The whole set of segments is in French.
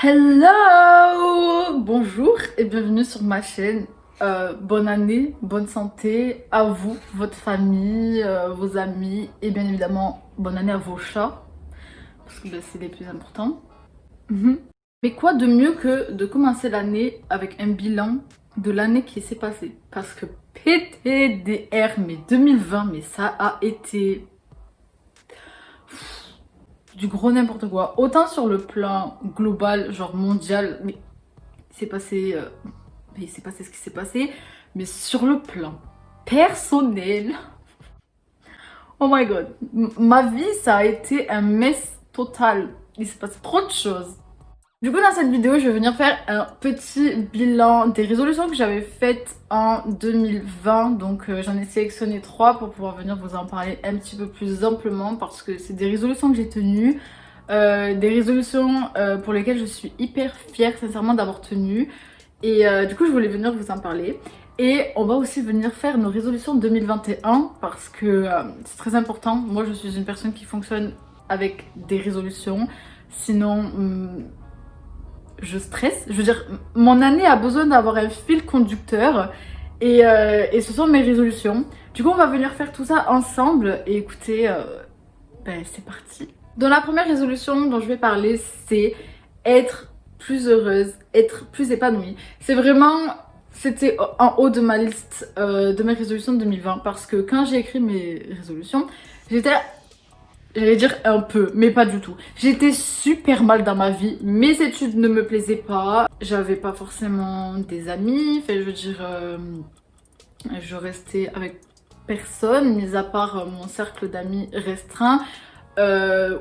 Hello! Bonjour et bienvenue sur ma chaîne. Bonne année, bonne santé à vous, votre famille, vos amis et bien évidemment bonne année à vos chats parce que c'est les plus importants. Mais quoi de mieux que de commencer l'année avec un bilan de l'année qui s'est passée? Parce que PTDR, mais 2020, mais ça a été du gros n'importe quoi. Autant sur le plan global, genre mondial, mais il s'est passé, ce qui s'est passé. Mais sur le plan personnel, oh my god, ma vie ça a été un mess total. Il s'est passé trop de choses. Du coup, dans cette vidéo, je vais venir faire un petit bilan des résolutions que j'avais faites en 2020. Donc, j'en ai sélectionné 3 pour pouvoir venir vous en parler un petit peu plus amplement parce que c'est des résolutions que j'ai tenues. Des résolutions pour lesquelles je suis hyper fière, sincèrement, d'avoir tenu. Et du coup, je voulais venir vous en parler. Et on va aussi venir faire nos résolutions 2021 parce que c'est très important. Moi, je suis une personne qui fonctionne avec des résolutions. Sinon... je stresse. Je veux dire, mon année a besoin d'avoir un fil conducteur et ce sont mes résolutions. Du coup, on va venir faire tout ça ensemble et écoutez, c'est parti. Donc la première résolution dont je vais parler, c'est être plus heureuse, être plus épanouie. C'est vraiment, c'était en haut de ma liste de mes résolutions de 2020 parce que quand j'ai écrit mes résolutions, j'allais dire un peu, mais pas du tout. J'étais super mal dans ma vie. Mes études ne me plaisaient pas. J'avais pas forcément des amis. Enfin, je veux dire, je restais avec personne, mis à part mon cercle d'amis restreint.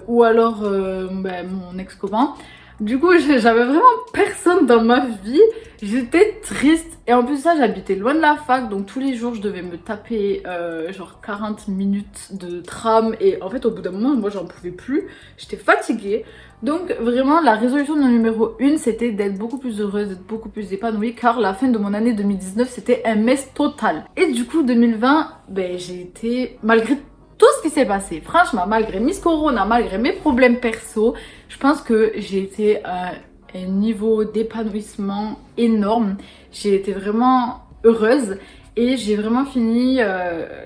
Ou alors mon ex-copain. Du coup, j'avais vraiment personne dans ma vie. J'étais triste. Et en plus de ça, j'habitais loin de la fac. Donc tous les jours, je devais me taper genre 40 minutes de tram. Et en fait, au bout d'un moment, moi, j'en pouvais plus. J'étais fatiguée. Donc vraiment, la résolution de numéro 1, c'était d'être beaucoup plus heureuse, d'être beaucoup plus épanouie. Car la fin de mon année 2019, c'était un mess total. Et du coup, 2020, j'ai été, malgré tout ce qui s'est passé, franchement, malgré Miss Corona, malgré mes problèmes perso, je pense que j'ai été à un niveau d'épanouissement énorme. J'ai été vraiment heureuse et j'ai vraiment fini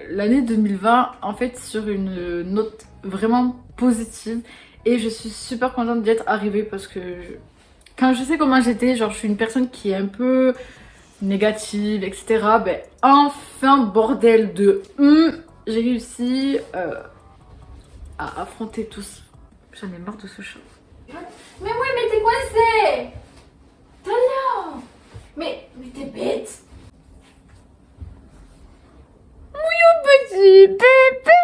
l'année 2020 en fait sur une note vraiment positive et je suis super contente d'y être arrivée parce que quand je sais comment j'étais, genre je suis une personne qui est un peu négative, etc. Enfin, bordel de... j'ai réussi à affronter tout ça. J'en ai marre de ce chat. Mais oui, mais t'es coincée! Talia! Mais t'es bête! Petit bébé.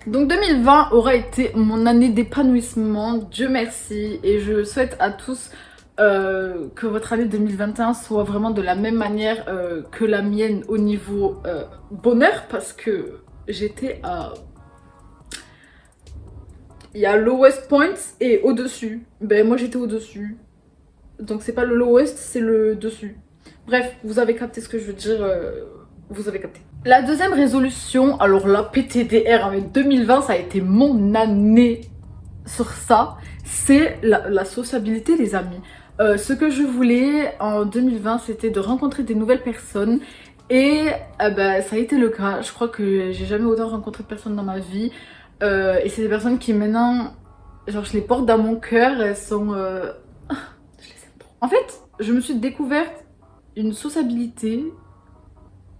Donc 2020 aura été mon année d'épanouissement, Dieu merci, et je souhaite à tous que votre année 2021 soit vraiment de la même manière que la mienne au niveau bonheur, parce que j'étais à... Il y a lowest point et au-dessus. Moi j'étais au-dessus. Donc c'est pas le lowest, c'est le dessus. Bref, vous avez capté ce que je veux dire. Vous avez capté. La deuxième résolution, alors la PTDR avec 2020, ça a été mon année sur ça. C'est la sociabilité, les amis. Ce que je voulais en 2020, c'était de rencontrer des nouvelles personnes. Et ça a été le cas. Je crois que j'ai jamais autant rencontré de personnes dans ma vie. Et c'est des personnes qui maintenant, genre je les porte dans mon cœur. Elles sont... je les aime trop. En fait, je me suis découverte une sociabilité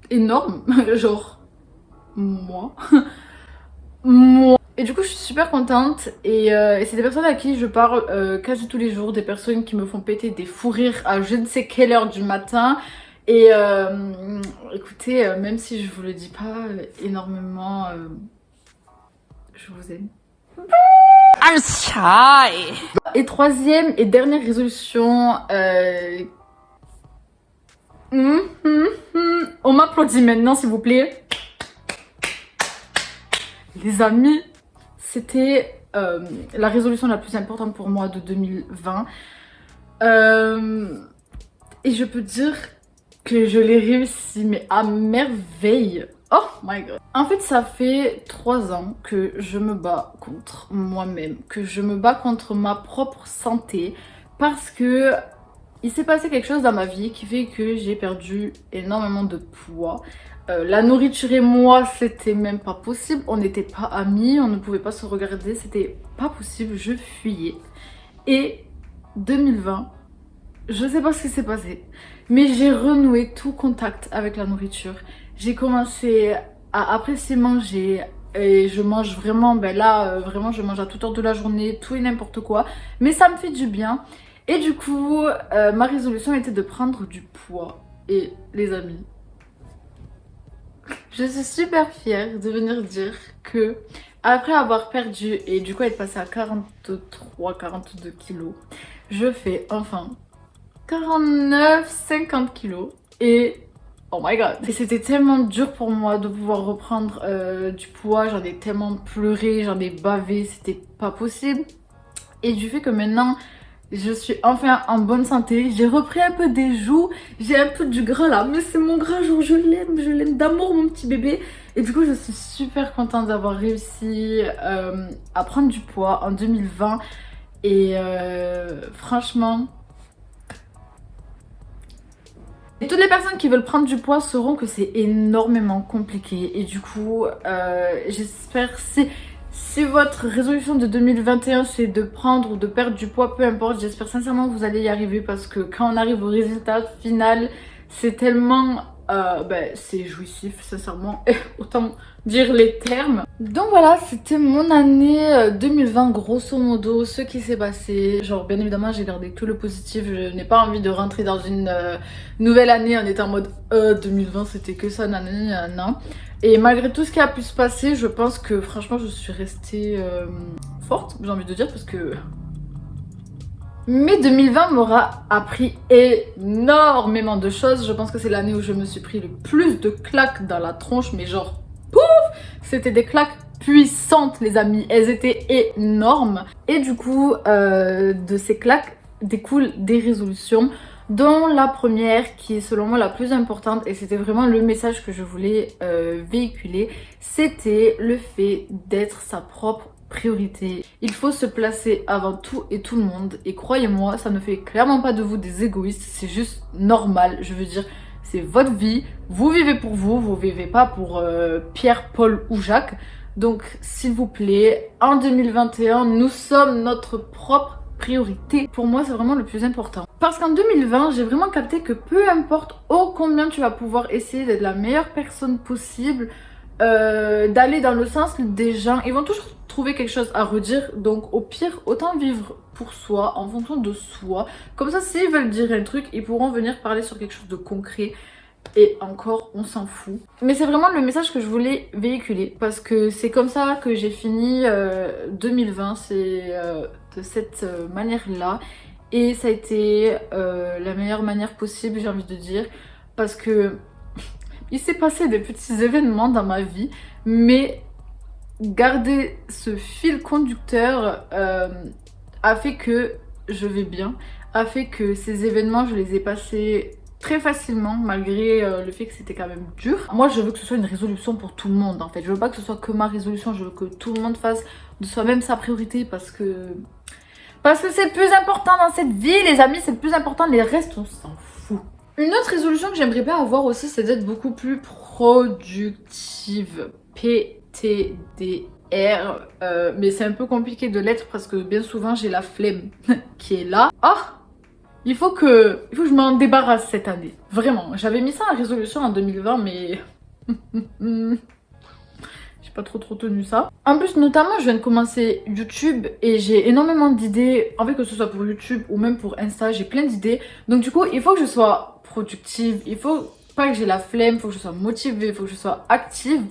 énorme. Genre, moi. Moi. Et du coup, je suis super contente. Et c'est des personnes à qui je parle quasi tous les jours. Des personnes qui me font péter des fous rires à je ne sais quelle heure du matin. Et écoutez, même si je vous le dis pas énormément, je vous aime. I'm shy! Et troisième et dernière résolution, on m'applaudit maintenant s'il vous plaît. Les amis, c'était la résolution la plus importante pour moi de 2020. Et je peux dire que je l'ai réussi, mais à merveille. Oh my god. En fait, ça fait 3 ans que je me bats contre moi-même, que je me bats contre ma propre santé, parce que il s'est passé quelque chose dans ma vie qui fait que j'ai perdu énormément de poids. La nourriture et moi, c'était même pas possible. On n'était pas amis, on ne pouvait pas se regarder, c'était pas possible, je fuyais. Et 2020, je sais pas ce qui s'est passé, mais j'ai renoué tout contact avec la nourriture. J'ai commencé à apprécier manger et je mange vraiment, ben là, vraiment, je mange à toute heure de la journée, tout et n'importe quoi. Mais ça me fait du bien. Et du coup, ma résolution était de prendre du poids. Et les amis, je suis super fière de venir dire que après avoir perdu et du coup être passée à 43-42 kilos, je fais enfin 49-50 kilos et oh my god. Et c'était tellement dur pour moi de pouvoir reprendre du poids, j'en ai tellement pleuré, j'en ai bavé, c'était pas possible. Et du fait que maintenant je suis enfin en bonne santé, j'ai repris un peu des joues, j'ai un peu du gras là, mais c'est mon gras, genre je l'aime d'amour mon petit bébé. Et du coup je suis super contente d'avoir réussi à prendre du poids en 2020 et franchement... Et toutes les personnes qui veulent prendre du poids sauront que c'est énormément compliqué et du coup j'espère si votre résolution de 2021 c'est de prendre ou de perdre du poids, peu importe, j'espère sincèrement que vous allez y arriver parce que quand on arrive au résultat final, c'est tellement... c'est jouissif, sincèrement, autant dire les termes. Donc voilà, c'était mon année 2020, grosso modo, ce qui s'est passé. Genre, bien évidemment, j'ai gardé que le positif, je n'ai pas envie de rentrer dans une nouvelle année en étant en mode 2020, c'était que ça, nanani, nanana. Et malgré tout ce qui a pu se passer, je pense que franchement, je suis restée forte, j'ai envie de dire, parce que... Mais 2020 m'aura appris énormément de choses. Je pense que c'est l'année où je me suis pris le plus de claques dans la tronche, mais genre, pouf! C'était des claques puissantes, les amis. Elles étaient énormes. Et du coup, de ces claques découlent des résolutions, dont la première qui est selon moi la plus importante, et c'était vraiment le message que je voulais véhiculer, c'était le fait d'être sa propre priorité. Il faut se placer avant tout et tout le monde, et croyez-moi, ça ne fait clairement pas de vous des égoïstes, c'est juste normal. Je veux dire, c'est votre vie, vous vivez pour vous, vous vivez pas pour Pierre, Paul ou Jacques. Donc s'il vous plaît, en 2021, nous sommes notre propre priorité. Pour moi, c'est vraiment le plus important. Parce qu'en 2020, j'ai vraiment capté que peu importe ô combien tu vas pouvoir essayer d'être la meilleure personne possible, d'aller dans le sens des gens, ils vont toujours trouver quelque chose à redire. Donc au pire, autant vivre pour soi, en fonction de soi. Comme ça, s'ils veulent dire un truc, ils pourront venir parler sur quelque chose de concret. Et encore, on s'en fout. Mais c'est vraiment le message que je voulais véhiculer. Parce que c'est comme ça que j'ai fini 2020. C'est de cette manière-là. Et ça a été la meilleure manière possible, j'ai envie de dire. Parce que il s'est passé des petits événements dans ma vie. Mais garder ce fil conducteur a fait que je vais bien. A fait que ces événements, je les ai passés très facilement, malgré le fait que c'était quand même dur. Moi, je veux que ce soit une résolution pour tout le monde, en fait. Je veux pas que ce soit que ma résolution, je veux que tout le monde fasse de soi-même sa priorité, parce que c'est le plus important dans cette vie, les amis, c'est le plus important, les restes, on s'en fout. Une autre résolution que j'aimerais bien avoir aussi, c'est d'être beaucoup plus productive. PTDR. Mais c'est un peu compliqué de l'être parce que bien souvent, j'ai la flemme qui est là. Ah! Il faut que je m'en débarrasse cette année. Vraiment. J'avais mis ça en résolution en 2020, mais... j'ai pas trop tenu ça. En plus, notamment, je viens de commencer YouTube et j'ai énormément d'idées. En fait, que ce soit pour YouTube ou même pour Insta, j'ai plein d'idées. Donc du coup, il faut que je sois productive. Il faut pas que j'ai la flemme, il faut que je sois motivée, il faut que je sois active.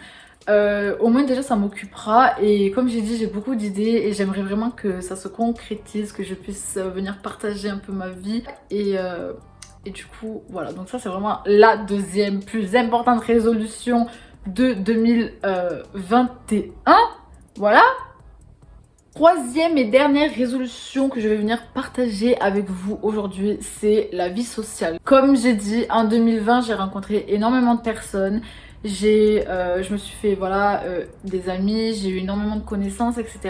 Au moins déjà ça m'occupera, et comme j'ai dit, j'ai beaucoup d'idées et j'aimerais vraiment que ça se concrétise, que je puisse venir partager un peu ma vie et du coup voilà, donc ça c'est vraiment la deuxième plus importante résolution de 2021. Voilà. Troisième et dernière résolution que je vais venir partager avec vous aujourd'hui, c'est la vie sociale. Comme j'ai dit, en 2020, j'ai rencontré énormément de personnes. Je me suis fait des amis, j'ai eu énormément de connaissances, etc.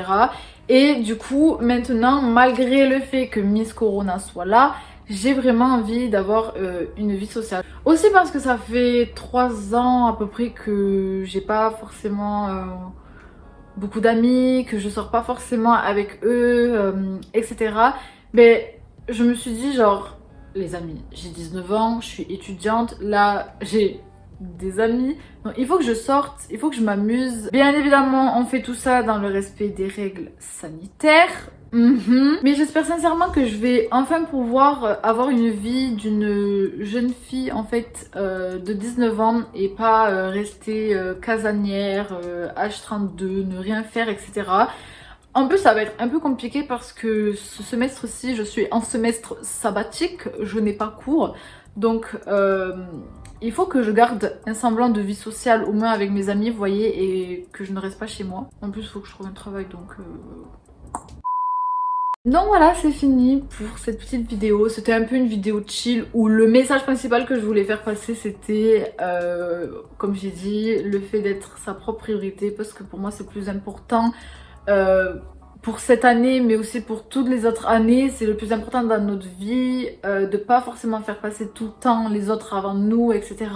Et du coup, maintenant, malgré le fait que Miss Corona soit là, j'ai vraiment envie d'avoir une vie sociale. Aussi parce que ça fait 3 ans à peu près que j'ai pas forcément beaucoup d'amis, que je sors pas forcément avec eux, etc. Mais je me suis dit genre, les amis, j'ai 19 ans, je suis étudiante, là j'ai des amis, donc il faut que je sorte, il faut que je m'amuse. Bien évidemment, on fait tout ça dans le respect des règles sanitaires. Mais j'espère sincèrement que je vais enfin pouvoir avoir une vie d'une jeune fille en fait de 19 ans et pas rester casanière, H32, ne rien faire, etc. En plus, ça va être un peu compliqué parce que ce semestre-ci, je suis en semestre sabbatique, je n'ai pas cours. Donc, il faut que je garde un semblant de vie sociale, au moins avec mes amis, vous voyez, et que je ne reste pas chez moi. En plus, il faut que je trouve un travail, donc... Donc voilà, c'est fini pour cette petite vidéo. C'était un peu une vidéo chill où le message principal que je voulais faire passer, c'était, comme j'ai dit, le fait d'être sa propre priorité, parce que pour moi, c'est plus important. Pour cette année, mais aussi pour toutes les autres années, c'est le plus important dans notre vie, de pas forcément faire passer tout le temps les autres avant nous, etc.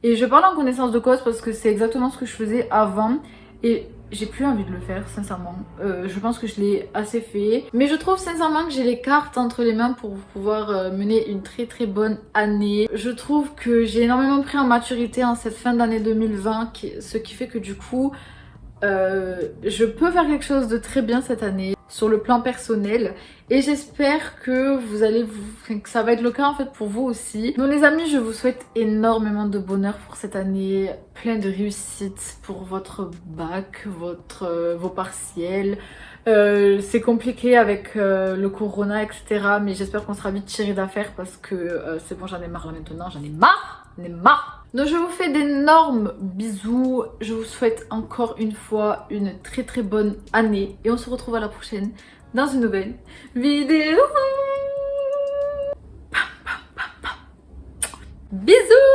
Et je parle en connaissance de cause parce que c'est exactement ce que je faisais avant et j'ai plus envie de le faire, sincèrement. Je pense que je l'ai assez fait, mais je trouve sincèrement que j'ai les cartes entre les mains pour pouvoir mener une très très bonne année. Je trouve que j'ai énormément pris en maturité en cette fin d'année 2020, ce qui fait que du coup je peux faire quelque chose de très bien cette année sur le plan personnel et j'espère que que ça va être le cas en fait pour vous aussi. Donc les amis, je vous souhaite énormément de bonheur pour cette année, plein de réussite pour votre bac, vos partiels. C'est compliqué avec le corona, etc. Mais j'espère qu'on sera vite tiré d'affaire parce que c'est bon, j'en ai marre là maintenant, j'en ai marre. Donc je vous fais d'énormes bisous, je vous souhaite encore une fois une très très bonne année et on se retrouve à la prochaine dans une nouvelle vidéo. Bisous.